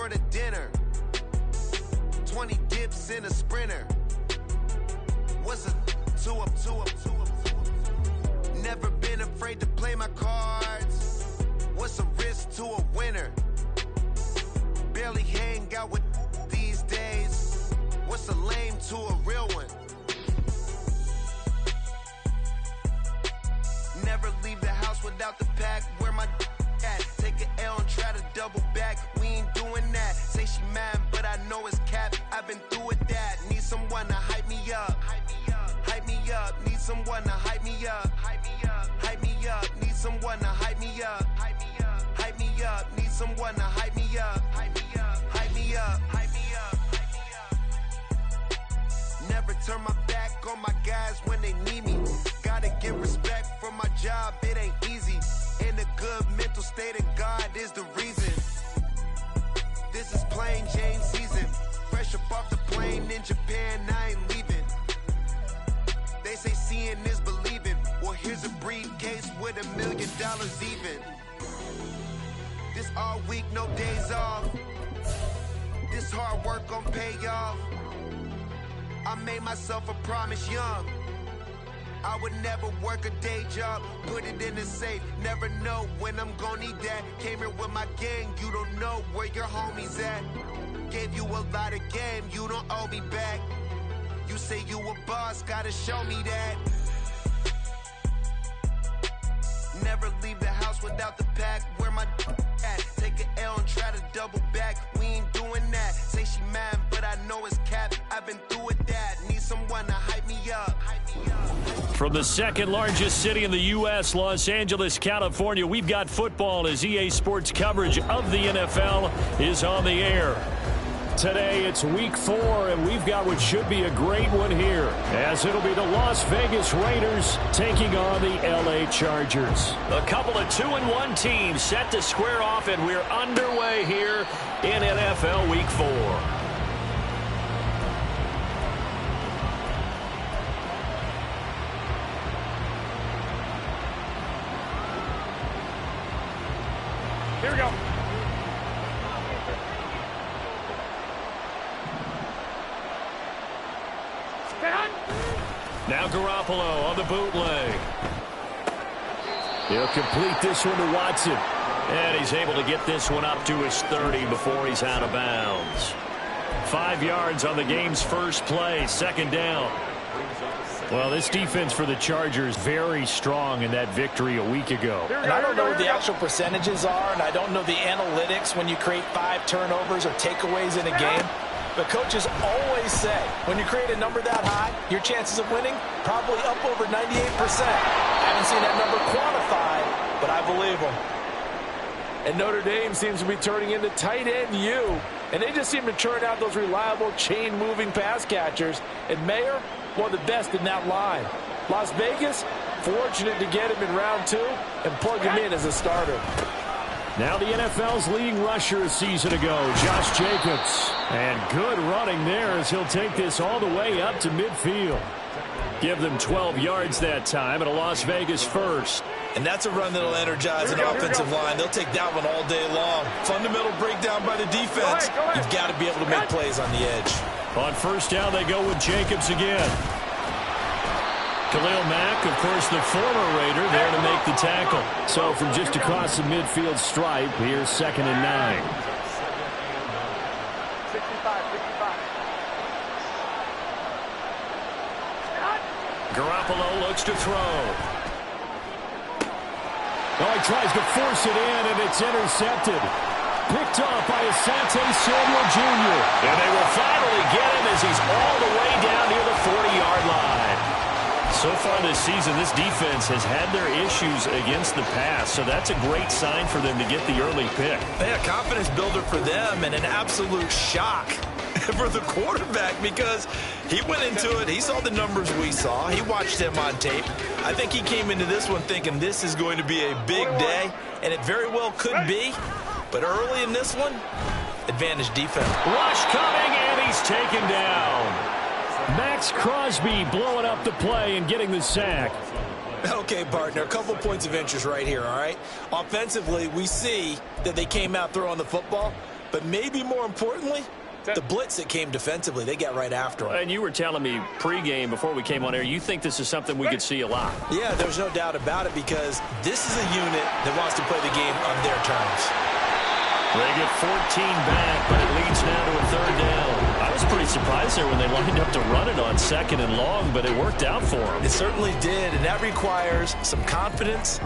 for the dinner. 20 dips in a sprinter. What's a 2 up? Never been afraid to play my cards. What's a risk to a winner? Barely hang out with these days. What's a lame to a real one? Never leave the house without the pack. Where my at? Take an L and try to double back. We ain't doing that. Say she mad, but I know it's cap. I've been through with that. Need someone to hype me up. Hype me up. Need someone to hype me up. Hype me up. Need someone to hype me up. Hype me up. Need someone to hype me up. Hype me up. Never turn my back on my guys when they need me. Gotta get respect for my job, it ain't easy. In a good mental state of God is the reason. This is plain Jane season. Fresh up off the plane in Japan, I ain't leaving. They say seeing is believing. Well, here's a briefcase with $1 million even. This all week, no days off. This hard work gon' pay off. I made myself a promise young. I would never work a day job, put it in the safe. Never know when I'm gon' need that. Came here with my gang, you don't know where your homies at. Gave you a lot of game, you don't owe me back. You say you a boss, gotta show me that. Never leave the house without the pack. Where my at? Take an L and try to double back. We ain't doing that. Say she mad, but I know it's cap. I've been through with that. Need someone to hype me up. From the second largest city in the U.S., Los Angeles, California, we've got football as EA Sports coverage of the NFL is on the air. Today, it's Week 4, and we've got what should be a great one here, as it'll be the Las Vegas Raiders taking on the L.A. Chargers. A couple of 2-1 teams set to square off, and we're underway here in NFL Week 4. Here we go. Now Garoppolo on the bootleg. He'll complete this one to Watson. And he's able to get this one up to his 30 before he's out of bounds. 5 yards on the game's first play, second down. Well, this defense for the Chargers very strong in that victory a week ago. And I don't know what the actual percentages are, and I don't know the analytics when you create 5 turnovers or takeaways in a game. But coaches always say, when you create a number that high, your chances of winning probably up over 98%. Haven't seen that number quantified, but I believe them. And Notre Dame seems to be turning into tight end U. And they just seem to churn out those reliable chain-moving pass catchers. And Mayer, one of the best in that line. Las Vegas, fortunate to get him in round 2 and plug him in as a starter. Now the NFL's leading rusher a season ago, Josh Jacobs. And good running there as he'll take this all the way up to midfield. Give them 12 yards that time and a Las Vegas first. And that's a run that'll energize an offensive line. They'll take that one all day long. Fundamental breakdown by the defense. You've got to be able to make plays on the edge. On first down, they go with Jacobs again. Khalil Mack, of course, the former Raider, there to make the tackle. So from just across the midfield stripe, here's 2nd and 9. Garoppolo looks to throw. Oh, he tries to force it in, and it's intercepted. Picked off by Asante Samuel Jr. And they will finally get him as he's all the way down near the 40-yard line. So far this season, this defense has had their issues against the pass, so that's a great sign for them to get the early pick. Yeah, confidence builder for them and an absolute shock for the quarterback because he went into it. He saw the numbers we saw. He watched them on tape. I think he came into this one thinking this is going to be a big day, and it very well could be. But early in this one, advantage defense. Rush coming, and he's taken down. Max Crosby blowing up the play and getting the sack. Okay, partner, a couple points of interest right here, all right? Offensively, we see that they came out throwing the football, but maybe more importantly, the blitz that came defensively, they got right after him. And you were telling me pregame before we came on air, you think this is something we could see a lot. Yeah, there's no doubt about it because this is a unit that wants to play the game on their terms. They get 14 back, but it leads now to a third down. I was pretty surprised there when they lined up to run it on 2nd and long, but it worked out for them. It certainly did, and that requires some confidence,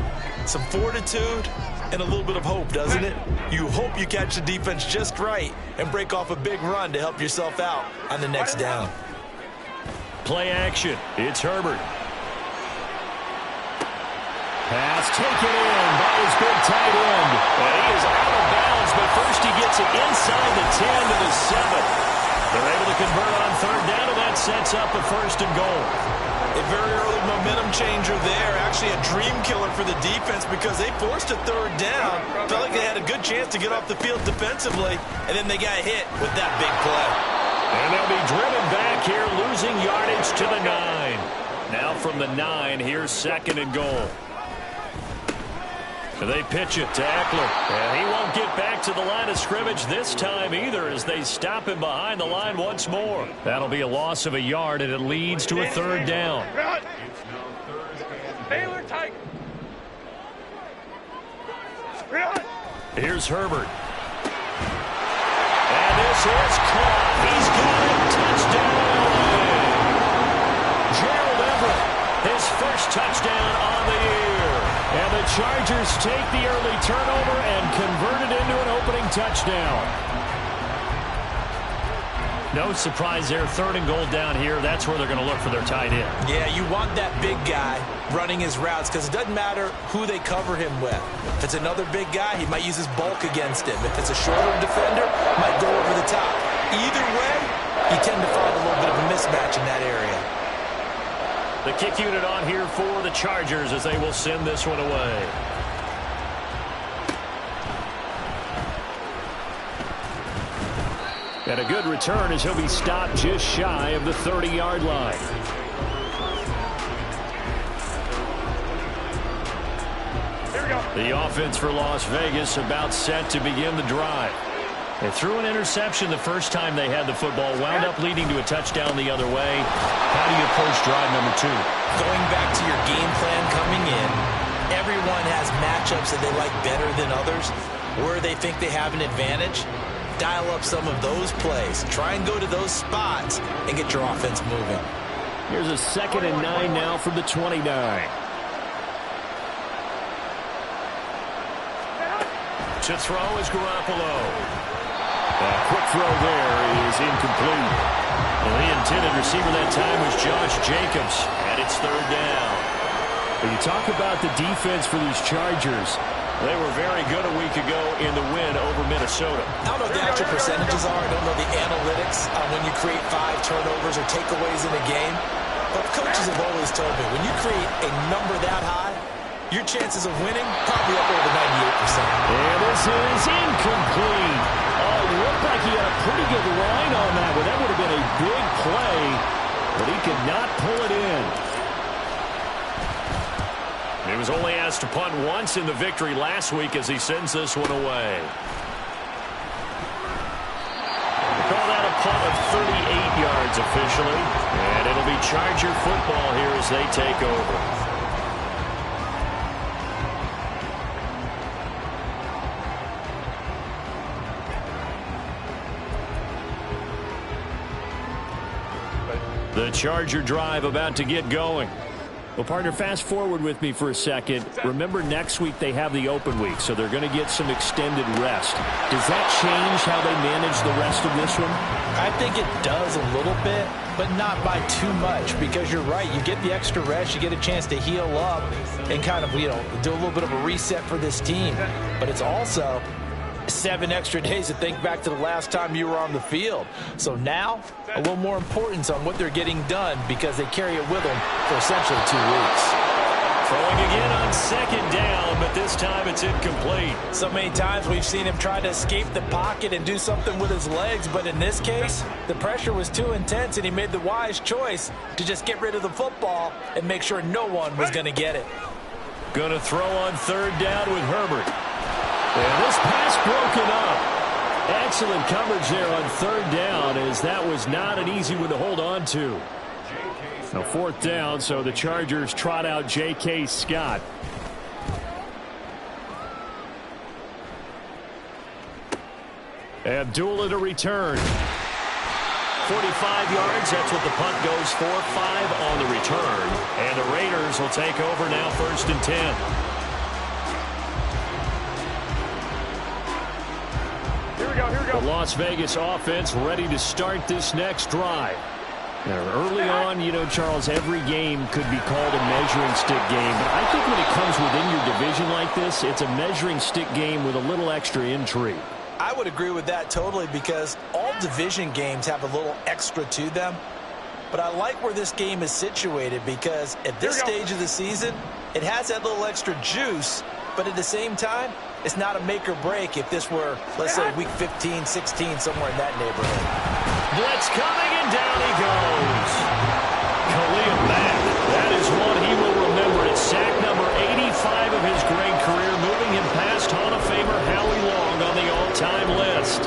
some fortitude, and a little bit of hope, doesn't it? You hope you catch the defense just right and break off a big run to help yourself out on the next down. Play action. It's Herbert. Pass taken in by his big tight end. And he is out of bounds, but first he gets it inside the 10 to the 7. They're able to convert on third down, and that sets up a 1st and goal. A very early momentum changer there. Actually a dream killer for the defense because they forced a third down. Felt like they had a good chance to get off the field defensively, and then they got hit with that big play. And they'll be driven back here, losing yardage to the 9. Now from the 9, here's 2nd and goal. They pitch it to Eckler, and he won't get back to the line of scrimmage this time either as they stop him behind the line once more. That'll be a loss of a yard, and it leads to a third down. Here's Herbert. And this is caught. He's got it. Touchdown. Gerald Everett, his first touchdown on the year. And the Chargers take the early turnover and convert it into an opening touchdown. No surprise there. 3rd and goal down here. That's where they're going to look for their tight end. Yeah, you want that big guy running his routes because it doesn't matter who they cover him with. If it's another big guy, he might use his bulk against him. If it's a shorter defender, might go over the top. Either way, you tend to find a little bit of a mismatch in that area. The kick unit on here for the Chargers as they will send this one away. And a good return as he'll be stopped just shy of the 30-yard line. Here we go. The offense for Las Vegas about set to begin the drive. They threw an interception the first time they had the football, wound up leading to a touchdown the other way. How do you approach drive number 2? Going back to your game plan coming in, everyone has matchups that they like better than others, where they think they have an advantage. Dial up some of those plays. Try and go to those spots and get your offense moving. Here's a 2nd and 9 now from the 29. To throw is Garoppolo. A quick throw there is incomplete. Well, the intended receiver that time was Josh Jacobs, and it's 3rd down. When you talk about the defense for these Chargers, they were very good a week ago in the win over Minnesota. I don't know what the actual percentages are. I don't know the analytics on when you create 5 turnovers or takeaways in a game. But coaches have always told me, when you create a number that high, your chances of winning probably up over 98%. And this is incomplete. Looked like he had a pretty good line on that one. That would have been a big play, but he could not pull it in. He was only asked to punt once in the victory last week as he sends this one away. They call that a punt of 38 yards officially, and it'll be Charger football here as they take over. The Charger drive about to get going. Well, partner, fast forward with me for a second. Remember, next week they have the open week, so they're going to get some extended rest. Does that change how they manage the rest of this one? I think it does a little bit, but not by too much, because you're right. You get the extra rest, you get a chance to heal up and kind of, do a little bit of a reset for this team. But it's also 7 extra days to think back to the last time you were on the field. So now, a little more importance on what they're getting done because they carry it with them for essentially 2 weeks. Throwing again on 2nd down, but this time it's incomplete. So many times we've seen him try to escape the pocket and do something with his legs, but in this case, the pressure was too intense and he made the wise choice to just get rid of the football and make sure no one was going to get it. Going to throw on 3rd down with Herbert. And this pass broken up. That's excellent coverage there on third down, as that was not an easy one to hold on to. Now fourth down, so the Chargers trot out J.K. Scott. Abdullah to return. 45 yards, that's what the punt goes for. 5 on the return. And the Raiders will take over now, 1st and 10. Here we go. The Las Vegas offense ready to start this next drive. Now, early on, you know, Charles, every game could be called a measuring stick game. But I think when it comes within your division like this, it's a measuring stick game with a little extra intrigue. I would agree with that totally, because all division games have a little extra to them. But I like where this game is situated, because at this stage of the season, it has that little extra juice. But at the same time, it's not a make or break if this were, let's say, week 15, 16, somewhere in that neighborhood. Blitz coming, and down he goes. Khalil Mack, that is one he will remember. It's sack number 85 of his great career, moving him past Hall of Famer Howie Long on the all-time list.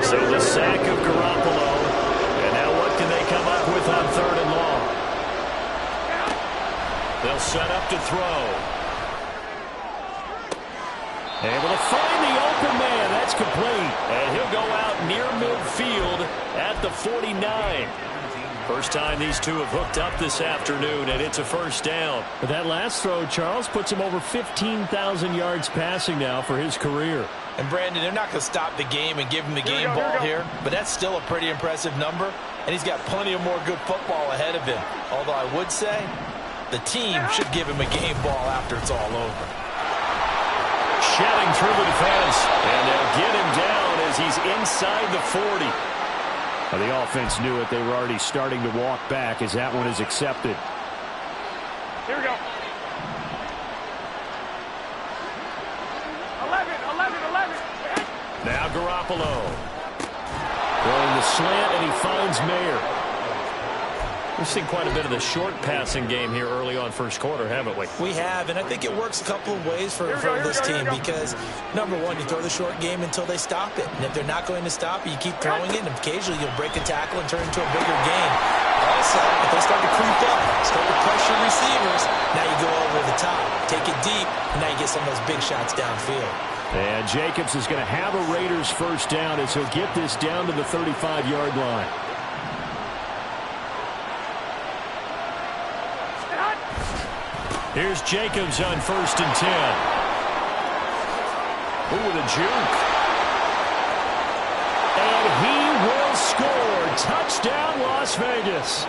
So the sack of Garoppolo. And now what can they come up with on 3rd and long? They'll set up to throw. Able to find the open man. That's complete. And he'll go out near midfield at the 49. First time these two have hooked up this afternoon, and it's a first down. But that last throw, Charles, puts him over 15,000 yards passing now for his career. And, Brandon, they're not going to stop the game and give him the game ball here, but that's still a pretty impressive number, and he's got plenty of more good football ahead of him. Although I would say the team should give him a game ball after it's all over. Shedding through the defense, and they'll get him down as he's inside the 40. Well, the offense knew it. They were already starting to walk back as that one is accepted. Here we go. 11. Now Garoppolo. Throwing the slant, and he finds Mayer. We've seen quite a bit of the short passing game here early on first quarter, haven't we? We have, and I think it works a couple of ways for this team because, number one, you throw the short game until they stop it. And if they're not going to stop it, you keep throwing it, and occasionally you'll break a tackle and turn into a bigger game. Also, if they start to creep up, start to pressure receivers, now you go over the top, take it deep, and now you get some of those big shots downfield. And Jacobs is going to have a Raiders first down as he'll get this down to the 35-yard line. Here's Jacobs on 1st and 10. Ooh, with a juke. And he will score. Touchdown, Las Vegas.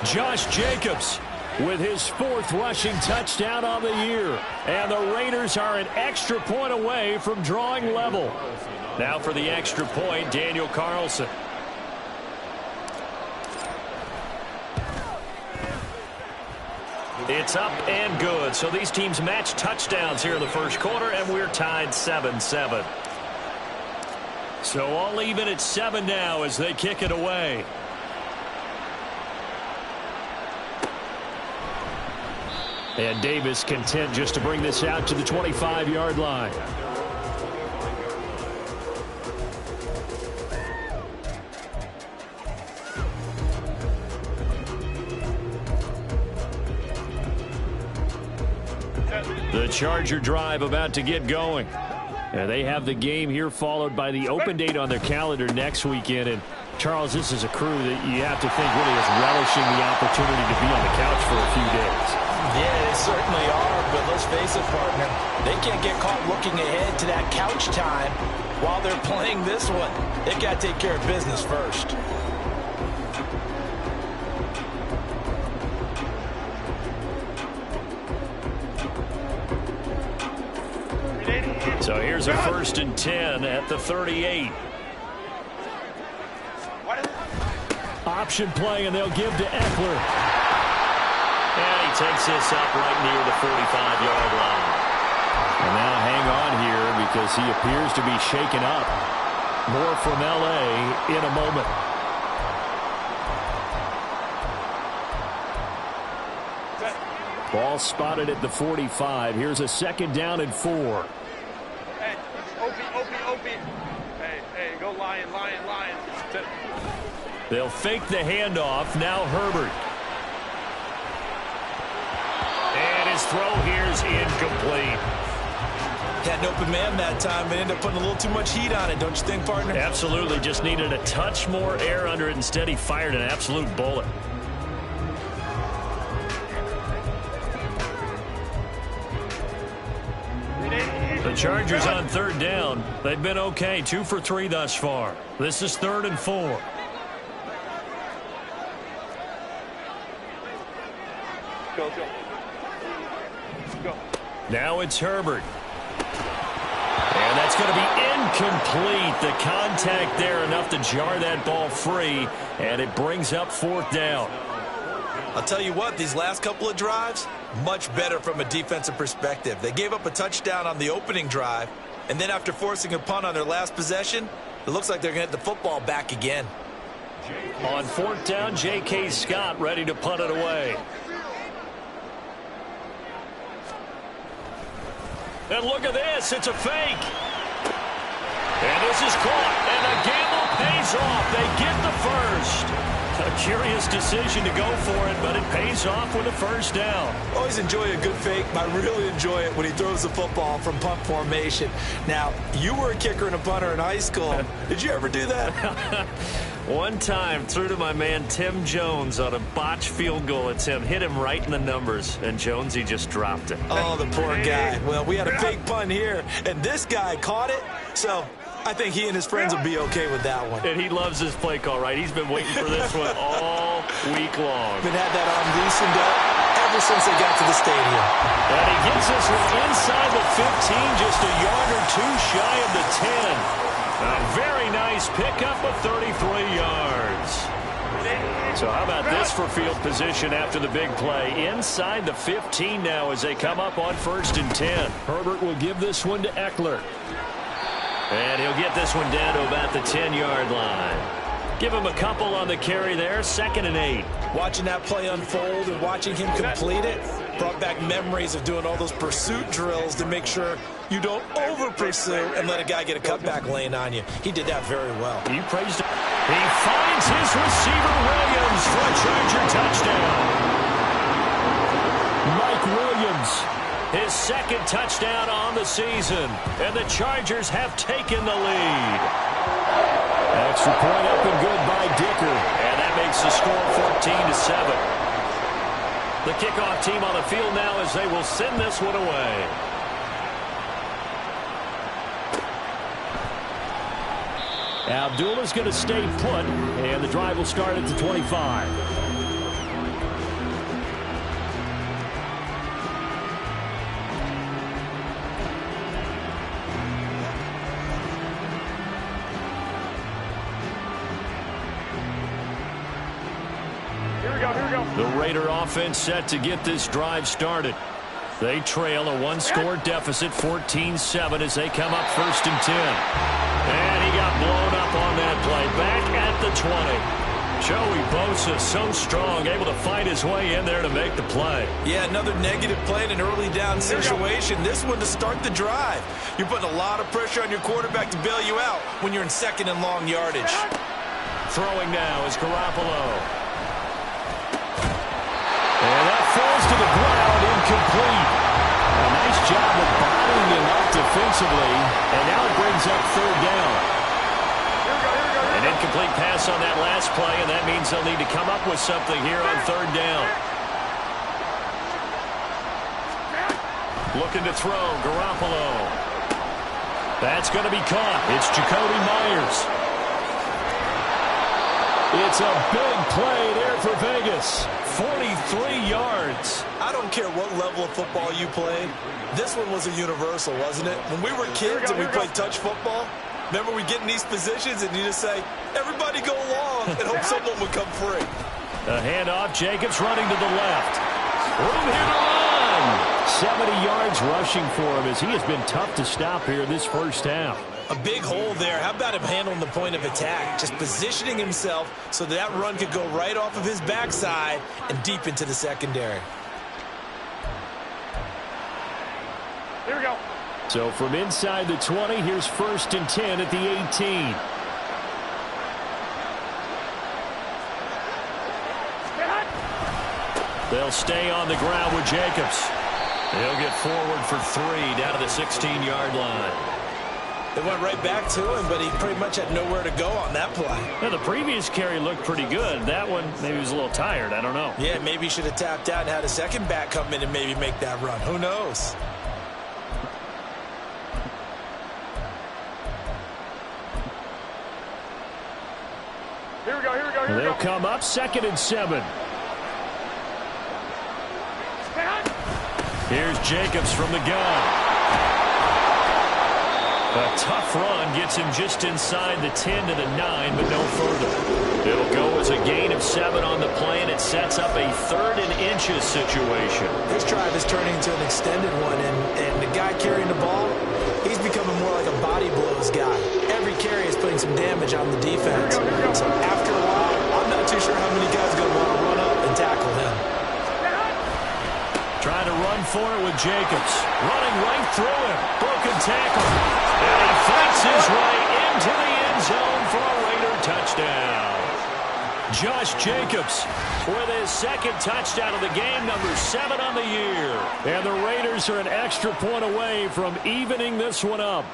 Josh Jacobs with his 4th rushing touchdown on the year. And the Raiders are an extra point away from drawing level. Now for the extra point, Daniel Carlson. It's up and good. So these teams match touchdowns here in the first quarter, and we're tied 7-7. So all even at 7 now as they kick it away. And Davis content just to bring this out to the 25-yard line. The Charger drive about to get going. And they have the game here followed by the open date on their calendar next weekend. And, Charles, this is a crew that you have to think really is relishing the opportunity to be on the couch for a few days. Yeah, they certainly are, but let's face it, partner, they can't get caught looking ahead to that couch time while they're playing this one. They've got to take care of business first. So here's a 1st and 10 at the 38. Option play, and they'll give to Eckler. And he takes this up right near the 45-yard line. And now hang on here because he appears to be shaken up. More from L.A. in a moment. Ball spotted at the 45. Here's a 2nd down and 4. Hey, Opie. Hey, go Lion. They'll fake the handoff. Now Herbert. And his throw here is incomplete. Had an open man that time and ended up putting a little too much heat on it, don't you think, partner? Absolutely. Just needed a touch more air under it. Instead, he fired an absolute bullet. The Chargers on 3rd down. They've been okay. 2 for 3 thus far. This is 3rd and 4. Go. Now it's Herbert. And that's going to be incomplete. The contact there enough to jar that ball free, and it brings up 4th down. I'll tell you what, these last couple of drives, much better from a defensive perspective. They gave up a touchdown on the opening drive, and then after forcing a punt on their last possession, it looks like they're going to get the football back again. On 4th down, J.K. Scott ready to punt it away. And look at this. It's a fake. And this is caught. And a gamble pays off. They get the first. A curious decision to go for it, but it pays off with a 1st down. Always enjoy a good fake. I really enjoy it when he throws the football from punt formation. Now, you were a kicker and a punter in high school. Did you ever do that? One time, threw to my man Tim Jones on a botched field goal attempt. Hit him right in the numbers, and Jones, he just dropped it. Oh, the poor guy. Well, we had a fake punt here, and this guy caught it, so I think he and his friends will be okay with that one. And he loves his play call, right? He's been waiting for this one all week long. Been had that arm loosened up ever since they got to the stadium. And he gets this one inside the 15, just a yard or 2 shy of the 10. A very nice pickup of 33 yards. So how about this for field position after the big play? Inside the 15 now as they come up on 1st and 10. Herbert will give this one to Eckler. And he'll get this one down to about the 10-yard line. Give him a couple on the carry there. 2nd and 8. Watching that play unfold and watching him complete it brought back memories of doing all those pursuit drills to make sure you don't over-pursue and let a guy get a cutback lane on you. He did that very well. You praised him. He finds his receiver, Williams, for a Charger touchdown. Mike Williams, his 2nd touchdown on the season, and the Chargers have taken the lead. Extra point up and good by Dicker, and that makes the score 14-7. The kickoff team on the field now as they will send this one away. Abdullah's going to stay put, and the drive will start at the 25. Here we go. The Raider offense set to get this drive started. They trail a 1-score deficit, 14-7, as they come up 1st and 10. And he got blown up on that play. Back at the 20. Joey Bosa, so strong, able to fight his way in there to make the play. Yeah, another negative play in an early down situation. This one to start the drive. You're putting a lot of pressure on your quarterback to bail you out when you're in 2nd and long yardage. Throwing now is Garoppolo. And that falls to the ground, incomplete. A nice job of bottling him up defensively, and now it brings up 3rd down. An incomplete pass on that last play, and that means they'll need to come up with something here on 3rd down. Looking to throw, Garoppolo. That's going to be caught. It's Jacoby Myers. It's a big play there for Vegas. 43 yards. I don't care what level of football you played. This one was a universal, wasn't it? When we were kids and we played touch football, remember we get in these positions and you just say, everybody go along, and hope someone would come free. A handoff. Jacobs running to the left. Room here to run. 70 yards rushing for him as he has been tough to stop here this 1st half. A big hole there. How about him handling the point of attack? Just positioning himself so that run could go right off of his backside and deep into the secondary. Here we go. So from inside the 20, here's 1st and 10 at the 18. They'll stay on the ground with Jacobs. He'll get forward for 3 down to the 16-yard line. They went right back to him, but he pretty much had nowhere to go on that play. Now, the previous carry looked pretty good. That one, maybe he was a little tired. I don't know. Yeah, maybe he should have tapped out and had a second back come in and maybe make that run. Who knows? Here we go, here we go, here we They'll go. come up 2nd and 7. Here's Jacobs from the gun. A tough run gets him just inside the 10 to the 9, but no further. It'll go as a gain of 7 on the play, and it sets up a 3rd and inches situation. This drive is turning into an extended one, and the guy carrying the ball, he's becoming more like a body blows guy. Every carry is putting some damage on the defense. So after a while, I'm not too sure how many guys are going to want to run up and tackle him. Trying to run for it with Jacobs. Running right through him. Broken tackle. And he fights his way into the end zone for a Raider touchdown. Josh Jacobs with his 2nd touchdown of the game, number 7 on the year. And the Raiders are an extra point away from evening this one up.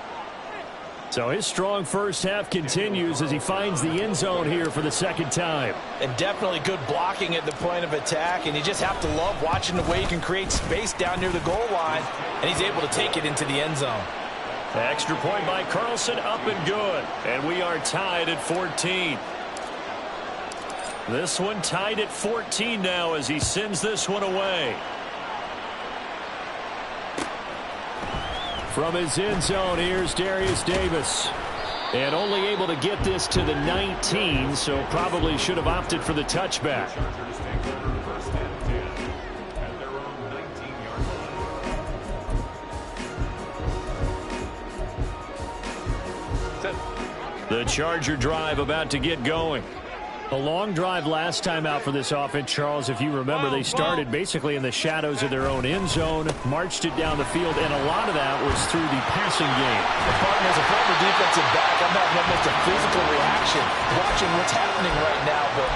So his strong first half continues as he finds the end zone here for the 2nd time. And definitely good blocking at the point of attack, and you just have to love watching the way he can create space down near the goal line, and he's able to take it into the end zone. Extra point by Carlson, up and good. And we are tied at 14. This one tied at 14 now as he sends this one away. From his end zone, here's Darius Davis. And only able to get this to the 19, so probably should have opted for the touchback. The Charger drive about to get going. A long drive last time out for this offense, Charles. If you remember, they started basically in the shadows of their own end zone, marched it down the field, and a lot of that was through the passing game. The partner is a former defensive back. I'm having almost a physical reaction watching what's happening right now, but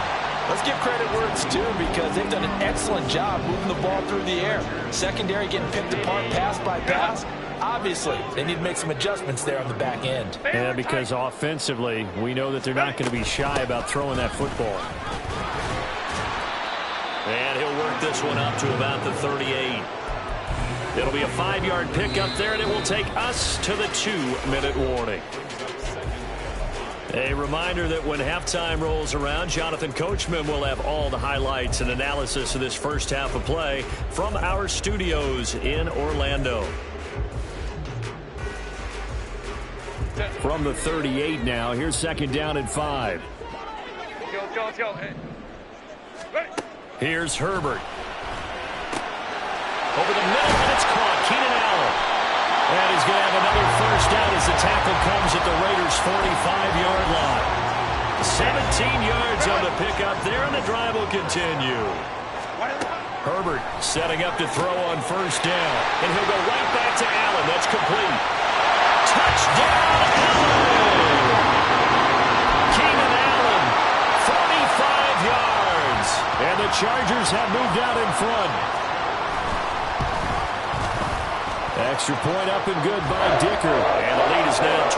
let's give credit where it's due because they've done an excellent job moving the ball through the air. Secondary getting picked apart pass by pass. Obviously, they need to make some adjustments there on the back end. Yeah, because offensively, we know that they're not going to be shy about throwing that football. And he'll work this one up to about the 38. It'll be a 5-yard pickup there, and it will take us to the 2-minute warning. A reminder that when halftime rolls around, Jonathan Coachman will have all the highlights and analysis of this first half of play from our studios in Orlando. From the 38 now, here's 2nd down and 5. Let's go. Hey. Ready. Here's Herbert. Over the middle, and it's caught. Keenan Allen. And he's going to have another first down as the tackle comes at the Raiders' 45-yard line. 17 yards on the pickup there, and the drive will continue. Herbert setting up to throw on first down. And he'll go right back to Allen. That's complete. Touchdown, Allen! Keenan Allen, 45 yards. And the Chargers have moved out in front. Extra point up and good by Dicker. And the lead is now 21-14.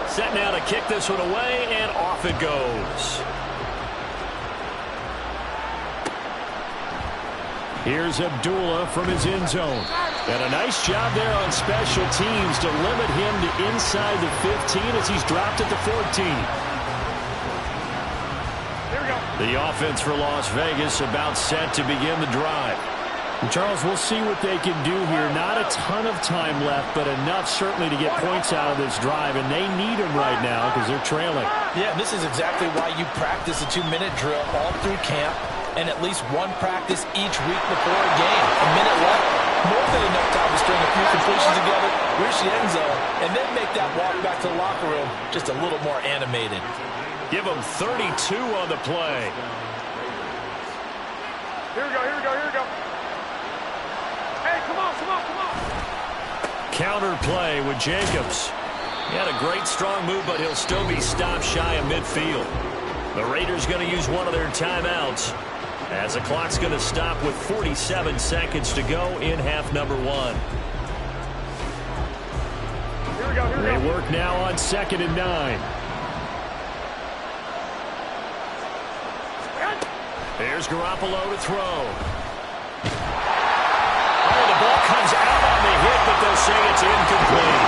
Set now to kick this one away, and off it goes. Here's Abdullah from his end zone. And a nice job there on special teams to limit him to inside the 15 as he's dropped at the 14. Here we go. The offense for Las Vegas about set to begin the drive. And Charles, we'll see what they can do here. Not a ton of time left, but enough certainly to get points out of this drive, and they need them right now because they're trailing. Yeah, this is exactly why you practice a 2-minute drill all through camp and at least one practice each week before a game. A minute left, more than enough time to string a few completions together, reach the end zone, and then make that walk back to the locker room just a little more animated. Give them 32 on the play. Here we go, here we go, here we go. Hey, come on, come on, come on. Counter play with Jacobs. He had a great strong move, but he'll still be stopped shy of midfield. The Raiders going to use one of their timeouts as the clock's going to stop with 47 seconds to go in half number 1. Here we go, here we go. They work now on 2nd and 9. Here's Garoppolo to throw. Oh, the ball comes out on the hit, but they'll say it's incomplete.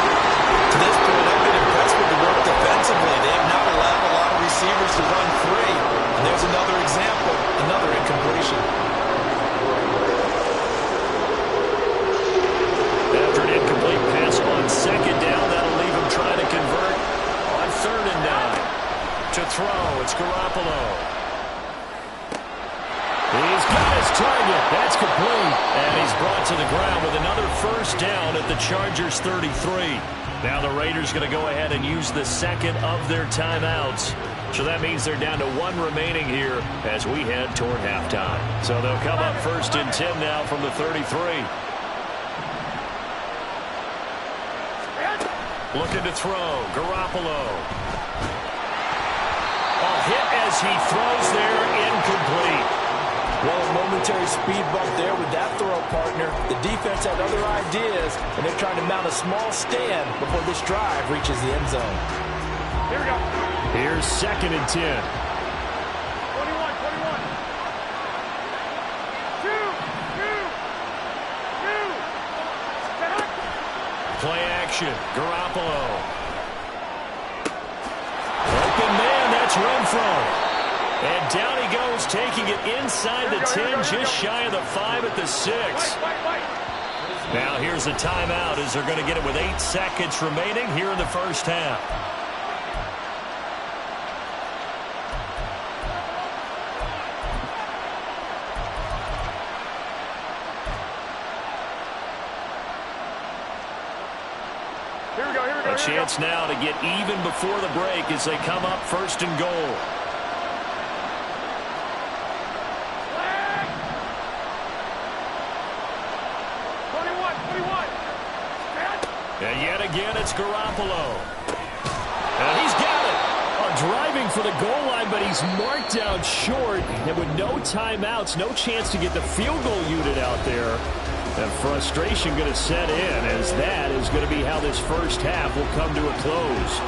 To this point, I've been impressed with the work defensively. They have not allowed a lot of receivers to run free. And there's another example, another incompletion. After an incomplete pass on 2nd down, that'll leave him trying to convert on 3rd and 9. To throw, it's Garoppolo. He's got his target. That's complete. And he's brought to the ground with another first down at the Chargers' 33. Now the Raiders going to go ahead and use the 2nd of their timeouts. So that means they're down to 1 remaining here as we head toward halftime. So they'll come up 1st and 10 now from the 33. Looking to throw. Garoppolo. Hit as he throws there, incomplete. Well, a momentary speed bump there with that throw, partner. The defense had other ideas, and they're trying to mount a small stand before this drive reaches the end zone. Here we go. Here's 2nd and 10. 21, 21. 2. Play action. Garoppolo. Open man, that's Renfro. And down he goes, taking it inside the 10, just shy of the 5 at the 6. Now here's a timeout as they're going to get it with 8 seconds remaining here in the first half. Here we go, here we go. A chance now to get even before the break as they come up 1st and goal. And yet again, it's Garoppolo. And he's got it. Driving for the goal line, but he's marked out short. And with no timeouts, no chance to get the field goal unit out there. And frustration going to set in as that is going to be how this first half will come to a close.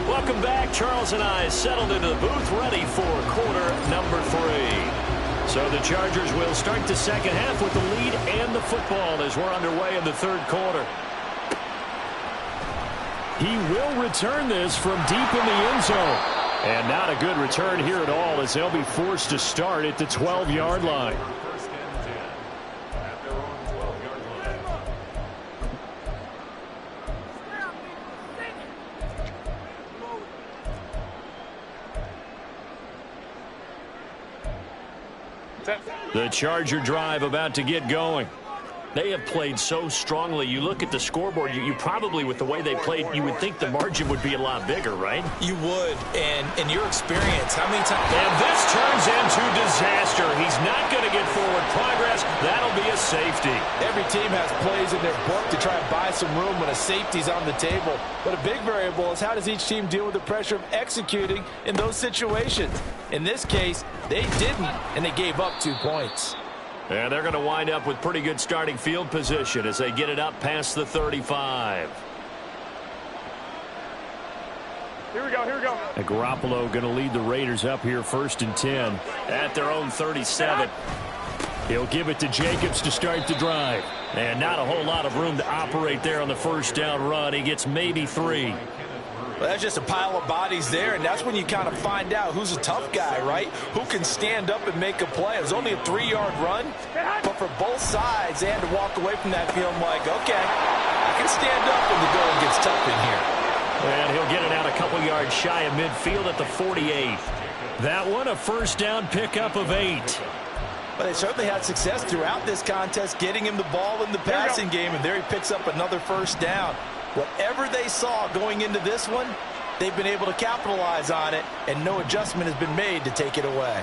Welcome back. Charles and I settled into the booth ready for quarter number 3. So the Chargers will start the second half with the lead and the football as we're underway in the 3rd quarter. He will return this from deep in the end zone. And not a good return here at all as they'll be forced to start at the 12-yard line. The Charger drive about to get going. They have played so strongly. You look at the scoreboard, you probably, with the way they played, you would think the margin would be a lot bigger, right? You would. And in your experience, how many times? And this turns into disaster. He's not going to get forward progress. That'll be a safety. Every team has plays in their book to try and buy some room when a safety's on the table. But a big variable is how does each team deal with the pressure of executing in those situations? In this case, they didn't, and they gave up 2 points. And they're going to wind up with pretty good starting field position as they get it up past the 35. Here we go, here we go. And Garoppolo going to lead the Raiders up here 1st and 10 at their own 37. He'll give it to Jacobs to start the drive. And not a whole lot of room to operate there on the first down run. He gets maybe 3. Well, that's just a pile of bodies there, and that's when you kind of find out who's a tough guy, right? Who can stand up and make a play. It was only a 3-yard run, but for both sides, they had to walk away from that feeling like, okay, I can stand up when the going gets tough in here. And he'll get it out a couple yards shy of midfield at the 48. That one, a first down pickup of 8. But they certainly had success throughout this contest, getting him the ball in the passing game, and there he picks up another first down. Whatever they saw going into this one, they've been able to capitalize on it, and no adjustment has been made to take it away.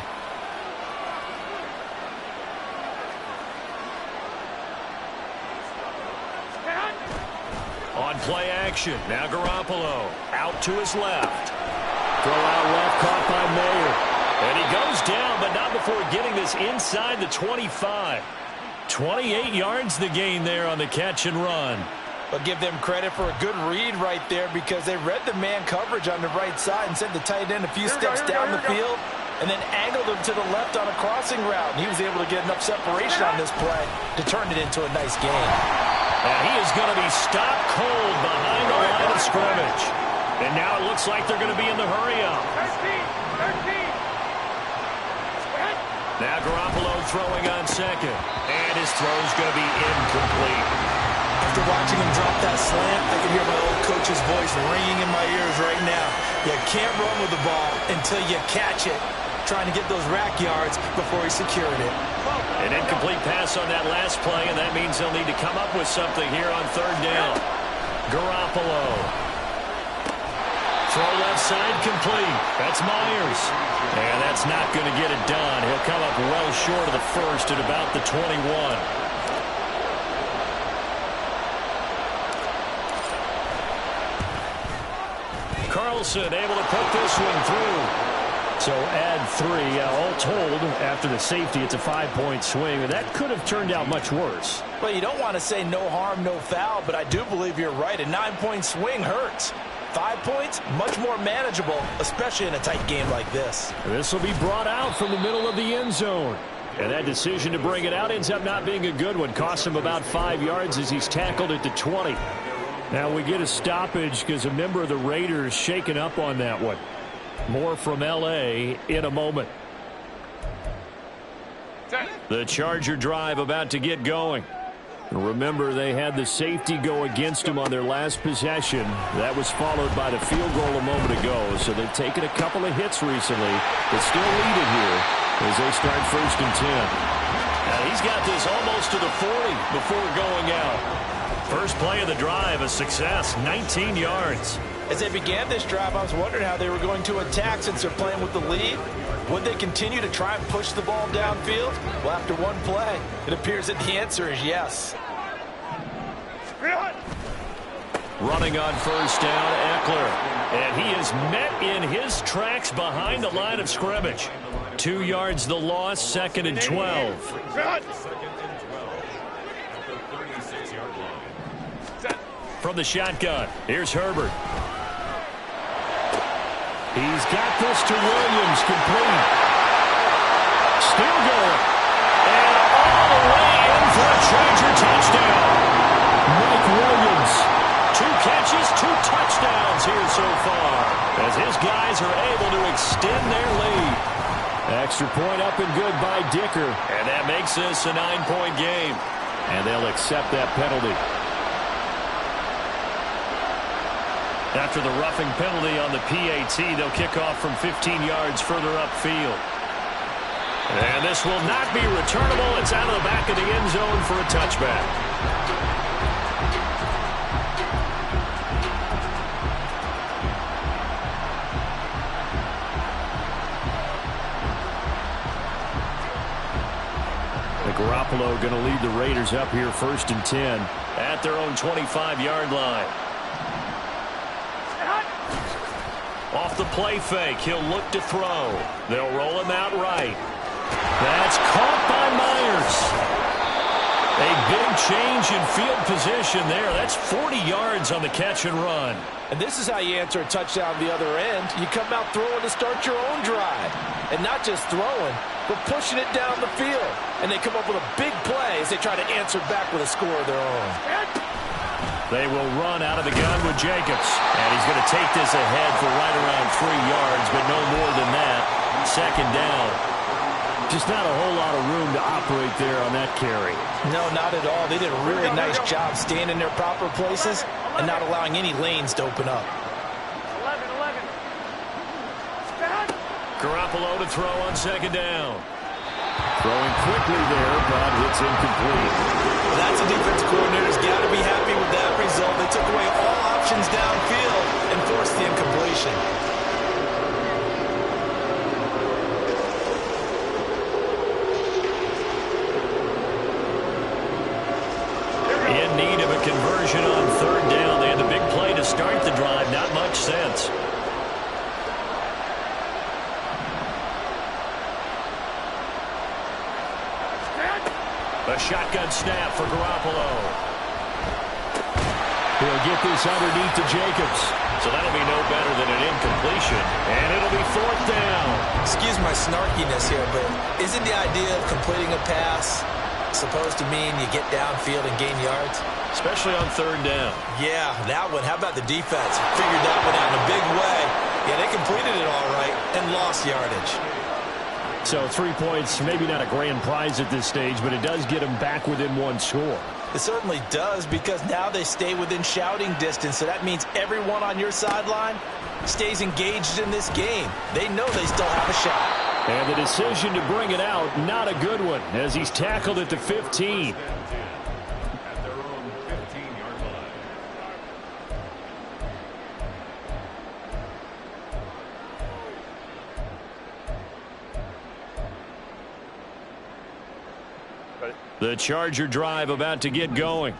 On play action, now Garoppolo out to his left. Throw out left, caught by Mayer. And he goes down, but not before getting this inside the 25. 28 yards the gain there on the catch and run. But give them credit for a good read right there, because they read the man coverage on the right side and sent the tight end a few steps down the field and then angled him to the left on a crossing route. And he was able to get enough separation on this play to turn it into a nice gain. And he is going to be stopped cold behind the line of scrimmage. And now it looks like they're going to be in the hurry-up. 13. Now Garoppolo throwing on second. And his throw's going to be incomplete. After watching him drop that slant, I can hear my old coach's voice ringing in my ears right now. You can't run with the ball until you catch it. Trying to get those rack yards before he secured it. An incomplete pass on that last play, and that means they'll need to come up with something here on third down. Garoppolo. Throw left side complete. That's Myers. And that's not going to get it done. He'll come up well short of the first at about the 21. Carlson able to put this one through. So add 3. All told, after the safety, it's a 5-point swing. And that could have turned out much worse. Well, you don't want to say no harm, no foul, but I do believe you're right. A 9-point swing hurts. 5 points, much more manageable, especially in a tight game like this. This will be brought out from the middle of the end zone. And that decision to bring it out ends up not being a good one. Costs him about 5 yards as he's tackled it to 20. Now we get a stoppage because a member of the Raiders shaken up on that one. More from L.A. in a moment. The Charger drive about to get going. Remember, they had the safety go against them on their last possession. That was followed by the field goal a moment ago. So they've taken a couple of hits recently, but still lead it here as they start 1st and 10. Now he's got this almost to the 40 before going out. First play of the drive, a success, 19 yards. As they began this drive, I was wondering how they were going to attack since they're playing with the lead. Would they continue to try and push the ball downfield? Well, after one play, it appears that the answer is yes. Running on first down, Eckler. And he is met in his tracks behind the line of scrimmage. 2 yards the loss, 2nd and 12. From the shotgun, here's Herbert. He's got this to Williams, complete. Still going. And all the way in for a Charger touchdown. Mike Williams. 2 catches, 2 touchdowns here so far, as his guys are able to extend their lead. Extra point up and good by Dicker. And that makes this a 9-point game. And they'll accept that penalty. After the roughing penalty on the PAT, they'll kick off from 15 yards further upfield. And this will not be returnable. It's out of the back of the end zone for a touchback. Garoppolo going to lead the Raiders up here 1st and 10 at their own 25-yard line. Off the play fake, he'll look to throw. They'll roll him out right. That's caught by Myers. A big change in field position there. That's 40 yards on the catch and run. And this is how you answer a touchdown the other end. You come out throwing to start your own drive. And not just throwing, but pushing it down the field. And they come up with a big play as they try to answer back with a score of their own. They will run out of the gun with Jacobs. And he's going to take this ahead for right around 3 yards, but no more than that. 2nd down. Just not a whole lot of room to operate there on that carry. No, not at all. They did a really nice job staying in their proper places and not allowing any lanes to open up. 11. Garoppolo to throw on 2nd down. Throwing quickly there, but it's incomplete. Well, that's a defense coordinator's got to be happy with that result. They took away all In need of a conversion on third down. They had the big play to start the drive. Not much sense. A shotgun snap for Garoppolo. He'll get this underneath to Jacobs. So that'll be no better than an incompletion. And it'll be fourth down. Excuse my snarkiness here, but isn't the idea of completing a pass supposed to mean you get downfield and gain yards? Especially on third down. Yeah, that one. How about the defense? Figured that one out in a big way. Yeah, they completed it all right and lost yardage. So 3 points, maybe not a grand prize at this stage, but it does get them back within one score. It certainly does, because now they stay within shouting distance, so that means everyone on your sideline stays engaged in this game. They know they still have a shot. And the decision to bring it out, not a good one, as he's tackled at the 15. At their own 15-yard line. The Charger drive about to get going.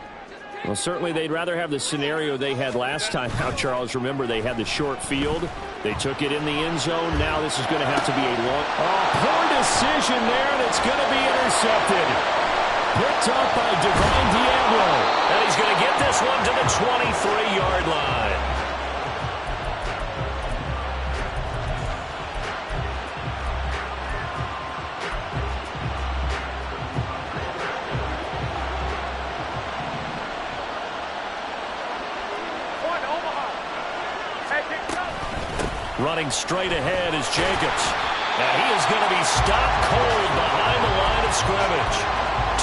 Well, certainly they'd rather have the scenario they had last time out, Charles. Remember, they had the short field. They took it in the end zone. Now this is going to have to be a long... Oh, poor decision there, and it's going to be intercepted. Picked up by Divine Diablo. And he's going to get this one to the 23-yard line. Running straight ahead is Jacobs. Now he is going to be stopped cold behind the line of scrimmage.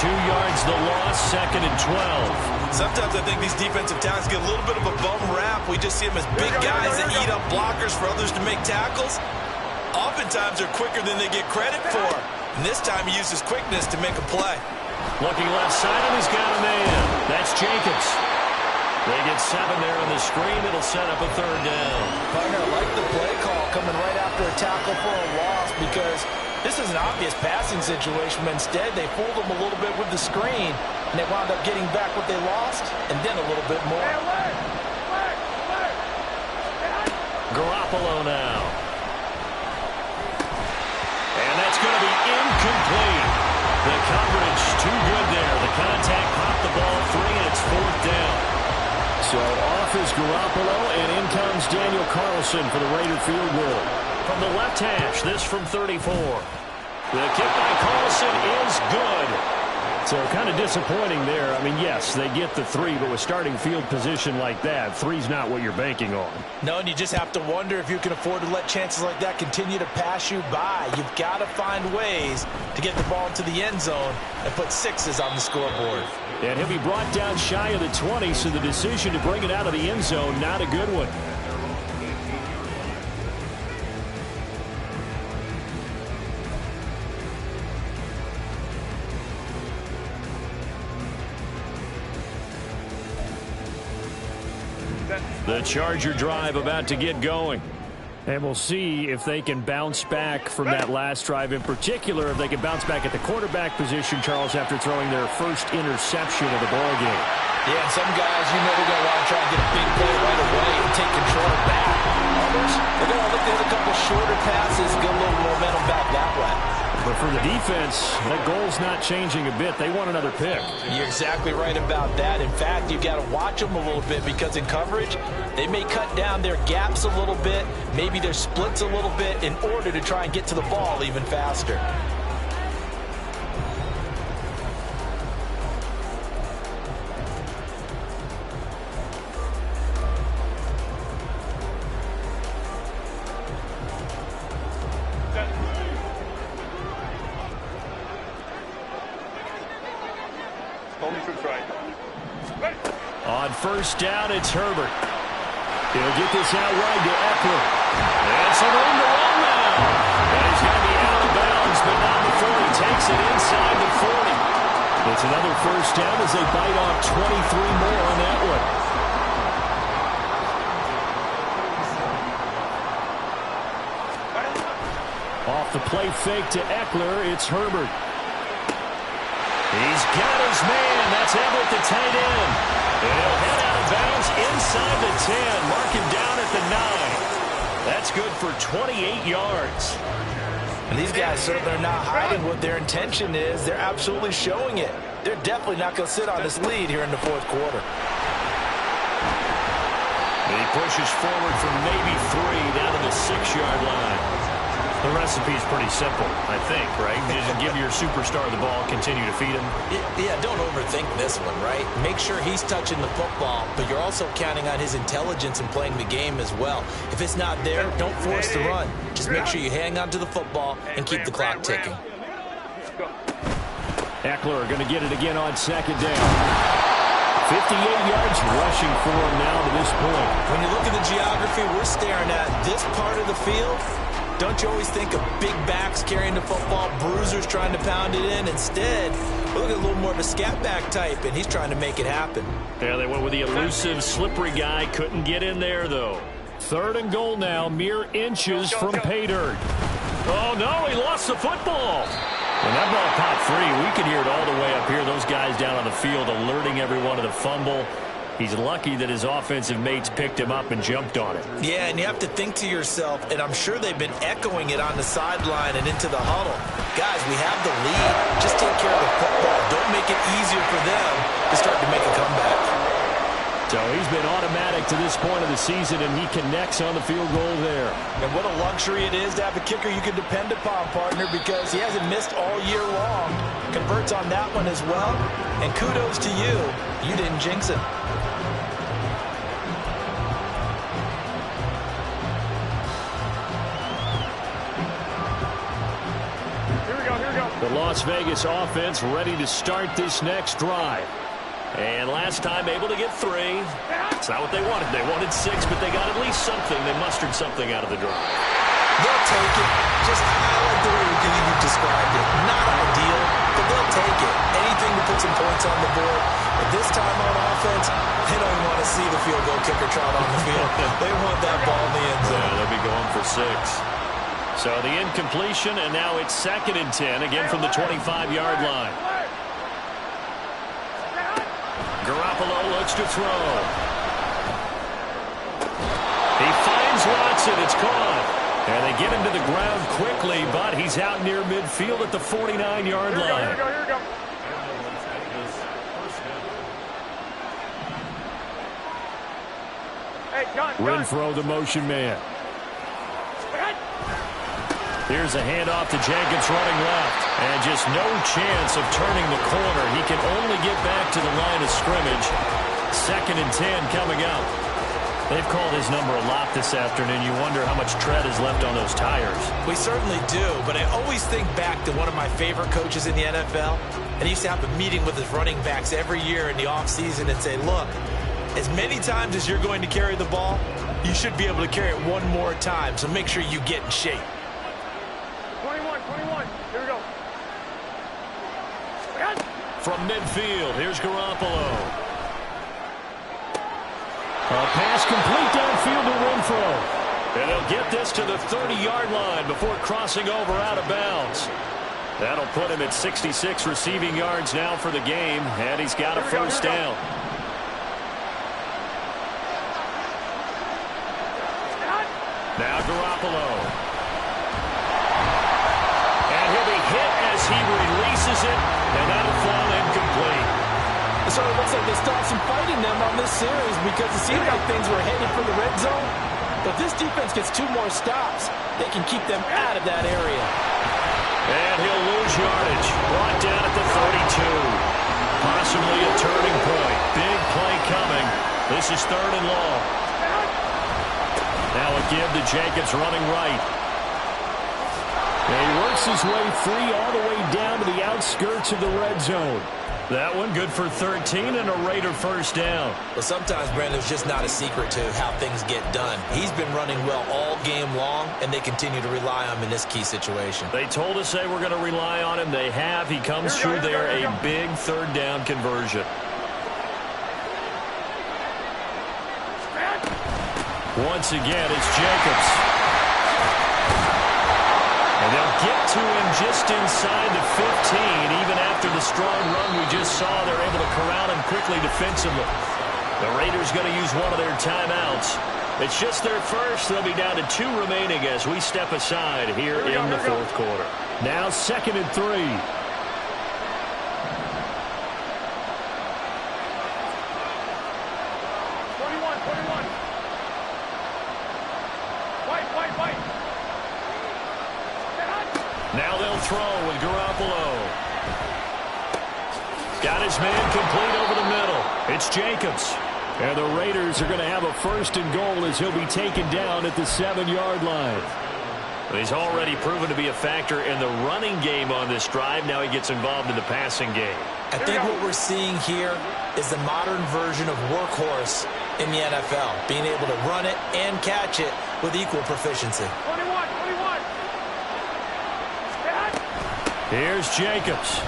2 yards the loss, second and 12. Sometimes I think these defensive tackles get a little bit of a bum rap. We just see them as big guys that eat up blockers for others to make tackles. Oftentimes they're quicker than they get credit for. And this time he uses quickness to make a play. Looking left side, and he's got a man. That's Jacobs. They get 7 there on the screen. It'll set up a third down. Partner, I like the play call coming right after a tackle for a loss, because this is an obvious passing situation, but instead they fooled them a little bit with the screen, and they wound up getting back what they lost, and then a little bit more. Garoppolo now. And that's going to be incomplete. The coverage too good there. The contact popped the ball free, and it's fourth down. So off is Garoppolo, and in comes Daniel Carlson for the Raider field goal. From the left hash, this from 34. The kick by Carlson is good. So kind of disappointing there. I mean, yes, they get the 3, but with starting field position like that, 3's not what you're banking on. No, and you just have to wonder if you can afford to let chances like that continue to pass you by. You've got to find ways to get the ball into the end zone and put 6s on the scoreboard. And he'll be brought down shy of the 20, so the decision to bring it out of the end zone, not a good one. The Charger drive about to get going. And we'll see if they can bounce back from that last drive. In particular, if they can bounce back at the quarterback position, Charles, after throwing their first interception of the ballgame. Yeah, and some guys, you know, they're going to want to try and get a big play right away and take control back. Others, they're going to look at a couple shorter passes, get a little momentum back that way. But for the defense, that goal's not changing a bit. They want another pick. You're exactly right about that. In fact, you've got to watch them a little bit, because in coverage, they may cut down their gaps a little bit, maybe their splits a little bit, in order to try and get to the ball even faster. On first down, it's Herbert. He'll get this out wide to Eckler. And some room to run now. And he's going to be out of bounds, but not before he takes it inside the 40. It's another first down as they bite off 23 more on that one. Off the play fake to Eckler, it's Herbert. He's got his man. That's Everett, the tight end. And he'll head out of bounds inside the 10. Mark him down at the 9. That's good for 28 yards. And these guys certainly are not hiding what their intention is. They're absolutely showing it. They're definitely not going to sit on this lead here in the fourth quarter. And he pushes forward from maybe 3 down to the 6-yard line. The recipe's pretty simple, I think, right? Just give your superstar the ball, continue to feed him. Yeah, don't overthink this one, right? Make sure he's touching the football, but you're also counting on his intelligence in playing the game as well. If it's not there, don't force the run. Just make sure you hang on to the football and keep the clock ticking. Eckler going to get it again on second down. 58 yards rushing for him now to this point. When you look at the geography we're staring at, this part of the field, don't you always think of big backs carrying the football, bruisers trying to pound it in? Instead, look at a little more of a scat back type, and he's trying to make it happen. Yeah, they went with the elusive, slippery guy. Couldn't get in there, though. 3rd and goal now, mere inches from pay dirt. Oh, no, he lost the football. When that ball popped free, we could hear it all the way up here. Those guys down on the field alerting everyone to the fumble. He's lucky that his offensive mates picked him up and jumped on it. Yeah, and you have to think to yourself, and I'm sure they've been echoing it on the sideline and into the huddle. Guys, we have the lead. Just take care of the football. Don't make it easier for them to start to make a comeback. So he's been automatic to this point of the season, and he connects on the field goal there. And what a luxury it is to have a kicker you can depend upon, partner, because he hasn't missed all year long. Converts on that one as well. And kudos to you. You didn't jinx it. The Las Vegas offense ready to start this next drive. And last time able to get 3. It's not what they wanted. They wanted 6, but they got at least something. They mustered something out of the drive. They'll take it. Just I like the way you described it. Not ideal, but they'll take it. Anything to put some points on the board. But this time on offense, they don't even want to see the field goal kicker trot on the field. They want that ball in the end zone. Yeah, they'll be going for 6. So the incompletion, and now it's 2nd and 10, again from the 25-yard line. Garoppolo looks to throw. He finds Watson. It's caught. And they get him to the ground quickly, but he's out near midfield at the 49-yard line. Here we go. Hey, John. Renfro, the motion man. Here's a handoff to Jenkins running left. And just no chance of turning the corner. He can only get back to the line of scrimmage. 2nd and 10 coming up. They've called his number a lot this afternoon. You wonder how much tread is left on those tires. We certainly do, but I always think back to one of my favorite coaches in the NFL. And he used to have a meeting with his running backs every year in the offseason and say, look, as many times as you're going to carry the ball, you should be able to carry it one more time. So make sure you get in shape. 21. Here we go. From midfield, here's Garoppolo. A pass complete downfield to Renfro. And he'll get this to the 30-yard line before crossing over out of bounds. That'll put him at 66 receiving yards now for the game, and he's got a first down. Now Garoppolo. And he'll be hit as he releases it, and that'll fall incomplete. It sort of looks like they stopped some fight in them on this series because it seemed like things were headed for the red zone. But if this defense gets 2 more stops, they can keep them out of that area. And he'll lose yardage. Brought down at the 32. Possibly a turning point. Big play coming. This is 3rd and long. Now a give to Jenkins running right. And he works his way free all the way down to the outskirts of the red zone. That one good for 13 and a Raider first down. Well, sometimes, Brandon, it's just not a secret to how things get done. He's been running well all game long, and they continue to rely on him in this key situation. They told us they were going to rely on him. They have. He comes through there, a big 3rd down conversion. Once again, it's Jacobs. And they'll get to him just inside the 15. Even after the strong run we just saw, they're able to corral him quickly defensively. The Raiders going to use one of their timeouts. It's just their first. They'll be down to 2 remaining as we step aside here in the fourth quarter. Now 2nd and 3. 21. White. Now they'll throw with Garoppolo. Got his man complete over the middle. It's Jacobs. And the Raiders are going to have a 1st and goal as he'll be taken down at the 7-yard line. He's already proven to be a factor in the running game on this drive. Now he gets involved in the passing game. I think what we're seeing here is the modern version of workhorse in the NFL, being able to run it and catch it with equal proficiency. 21. Here's Jacobs.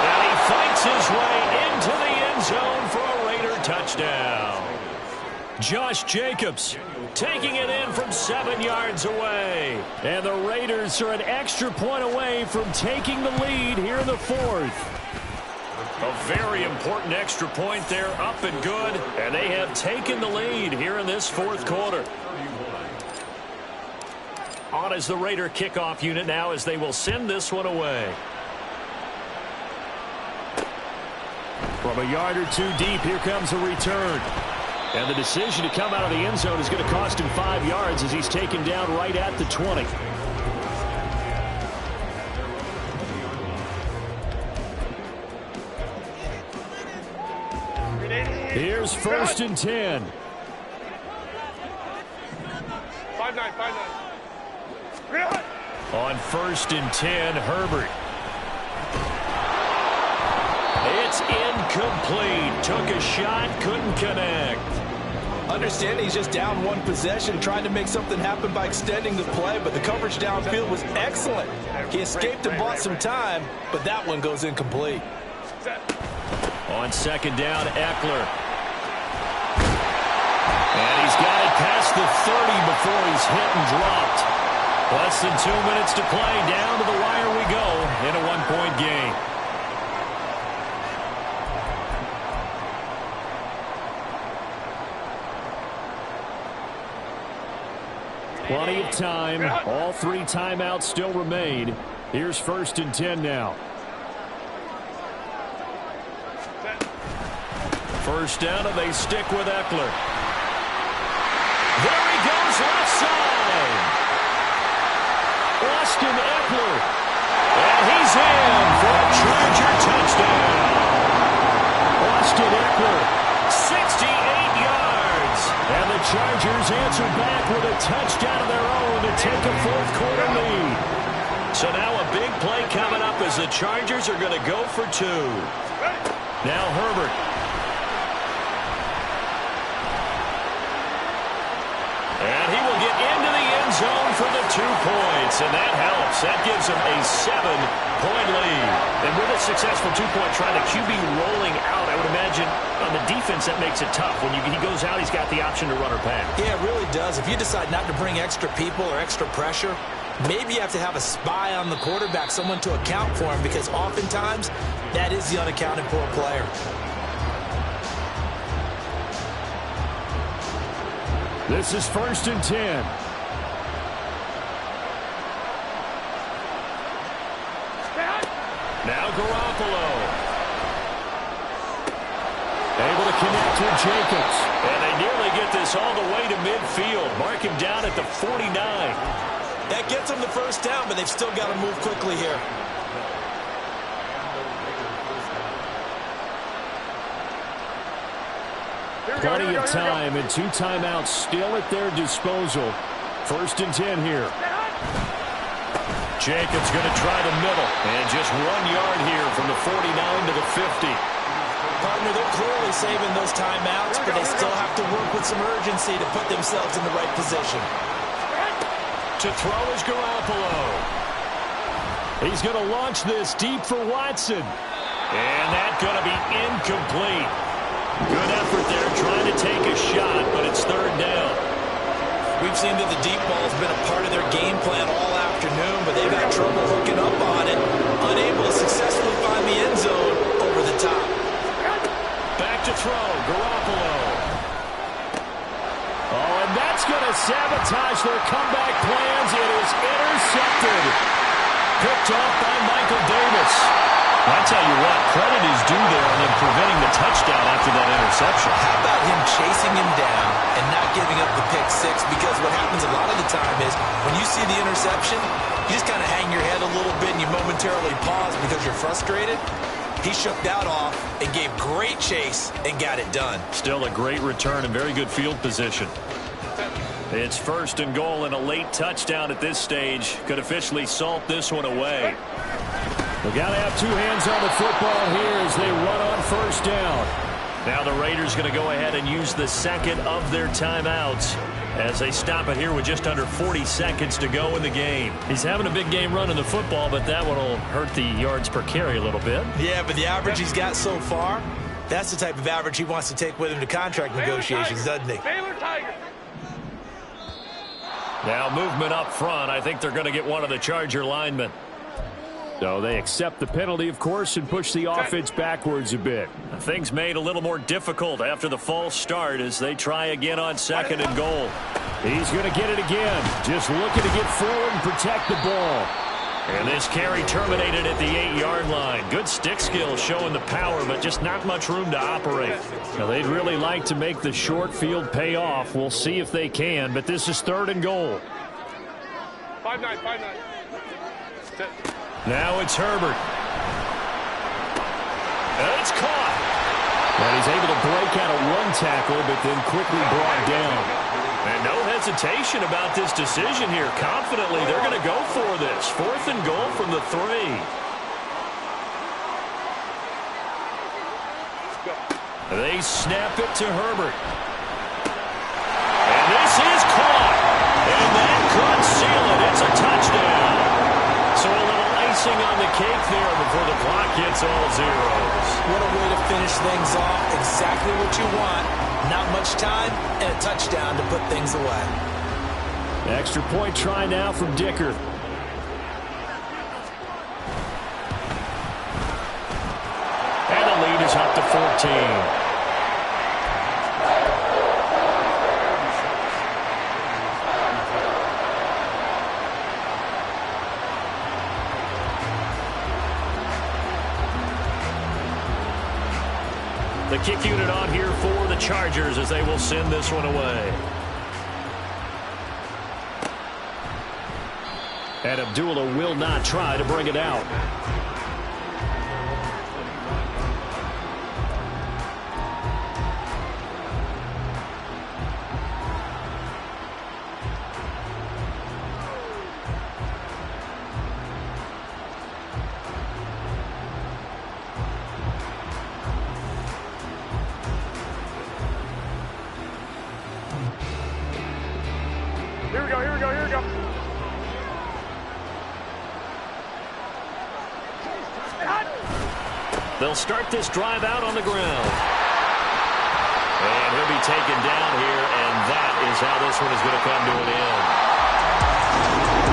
And he fights his way into the end zone for a Raider touchdown. Josh Jacobs taking it in from 7 yards away. And the Raiders are an extra point away from taking the lead here in the 4th. A very important extra point there, up and good. And they have taken the lead here in this 4th quarter. On as the Raider kickoff unit now as they will send this one away. From a yard or 2 deep, here comes a return. And the decision to come out of the end zone is going to cost him 5 yards as he's taken down right at the 20. Here's 1st and 10. 5-9. On 1st and 10, Herbert. It's incomplete. Took a shot, couldn't connect. Understanding he's just down 1 possession, trying to make something happen by extending the play, but the coverage downfield was excellent. He escaped and bought some time, but that one goes incomplete. On 2nd down, Eckler. And he's got it past the 30 before he's hit and dropped. Less than 2 minutes to play. Down to the wire we go in a 1-point game. Plenty of time. All 3 timeouts still remain. Here's 1st and 10 now. 1st down, and they stick with Eckler. There he goes, left side. Austin Eckler. And he's in for a Charger touchdown. Austin Eckler, 68 yards. And the Chargers answer back with a touchdown of their own to take a 4th quarter lead. So now a big play coming up as the Chargers are going to go for 2. Now Herbert. And he will get into the end zone for the 2 points, and that helps. That gives him a 7-point lead. And with a successful 2-point try, the QB rolling out, I would imagine on the defense that makes it tough. When he goes out, he's got the option to run or pass. Yeah, it really does. If you decide not to bring extra people or extra pressure, maybe you have to have a spy on the quarterback, someone to account for him, because oftentimes that is the unaccounted for player. This is 1st and 10. Now Garoppolo. Able to connect with Jacobs. And they nearly get this all the way to midfield. Mark him down at the 49. That gets them the 1st down, but they've still got to move quickly here. Plenty of time and 2 timeouts still at their disposal. 1st and 10 here. Jacobs going to try the middle. And just 1 yard here from the 49 to the 50. Partner, they're clearly saving those timeouts, but they still have to work with some urgency to put themselves in the right position. To throw is Garoppolo. He's going to launch this deep for Watson. And that's going to be incomplete. Good effort there trying to take a shot, but it's 3rd down. We've seen that the deep ball has been a part of their game plan all afternoon, but they've had trouble hooking up on it, unable to successfully find the end zone over the top. Back to throw, Garoppolo. Oh, and that's going to sabotage their comeback plans. It is intercepted. Picked off by Michael Davis. I tell you what, credit is due there on them preventing the touchdown after that interception. How about him chasing him down and not giving up the pick six? Because what happens a lot of the time is when you see the interception, you just kind of hang your head a little bit and you momentarily pause because you're frustrated. He shook that off and gave great chase and got it done. Still a great return and very good field position. It's 1st and goal and a late touchdown at this stage. Could officially salt this one away. They got to have two hands on the football here as they run on 1st down. Now the Raiders going to go ahead and use the second of their timeouts as they stop it here with just under 40 seconds to go in the game. He's having a big game running the football, but that one will hurt the yards per carry a little bit. Yeah, but the average he's got so far, that's the type of average he wants to take with him to contract negotiations, doesn't he? Baylor Tiger. Now movement up front. I think they're going to get one of the Charger linemen. So they accept the penalty, of course, and push the offense backwards a bit. Things made a little more difficult after the false start as they try again on 2nd and goal. He's going to get it again. Just looking to get forward and protect the ball. And this carry terminated at the 8-yard line. Good stick skill showing the power, but just not much room to operate. Now, they'd really like to make the short field pay off. We'll see if they can, but this is 3rd and goal. 5-9. Now it's Herbert. And it's caught. And he's able to break out of one tackle, but then quickly brought down. And no hesitation about this decision here. Confidently, they're going to go for this. 4th and goal from the 3. They snap it to Herbert. And this is caught. And that could seal it. It's a touchdown. So a little icing on the cake there before the clock hits all zeros. What a way to finish things off. Exactly what you want. Not much time and a touchdown to put things away. Extra point try now from Dicker. And the lead is up to 14. The kick unit on here for the Chargers as they will send this one away. And Abdullah will not try to bring it out. Here we go. They'll start this drive out on the ground. And he'll be taken down here, and that is how this one is going to come to an end.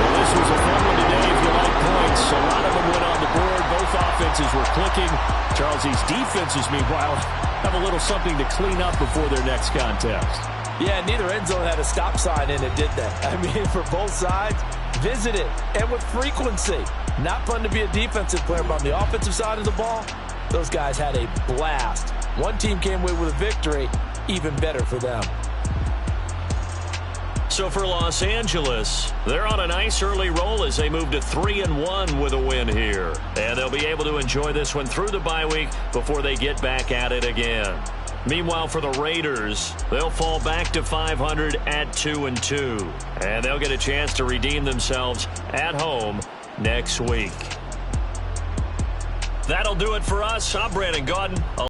Well, this was a fun one today if you like points. A lot of them went on the board. Both offenses were clicking. Charles, these defenses, meanwhile, have a little something to clean up before their next contest. Yeah, neither end zone had a stop sign in it, did they? I mean, for both sides, visit it, and with frequency. Not fun to be a defensive player, but on the offensive side of the ball, those guys had a blast. One team came away with a victory, even better for them. So for Los Angeles, they're on a nice early roll as they move to 3-1 with a win here. And they'll be able to enjoy this one through the bye week before they get back at it again. Meanwhile, for the Raiders, they'll fall back to 500 at 2-2. And they'll get a chance to redeem themselves at home next week. That'll do it for us. I'm Brandon Gaudin.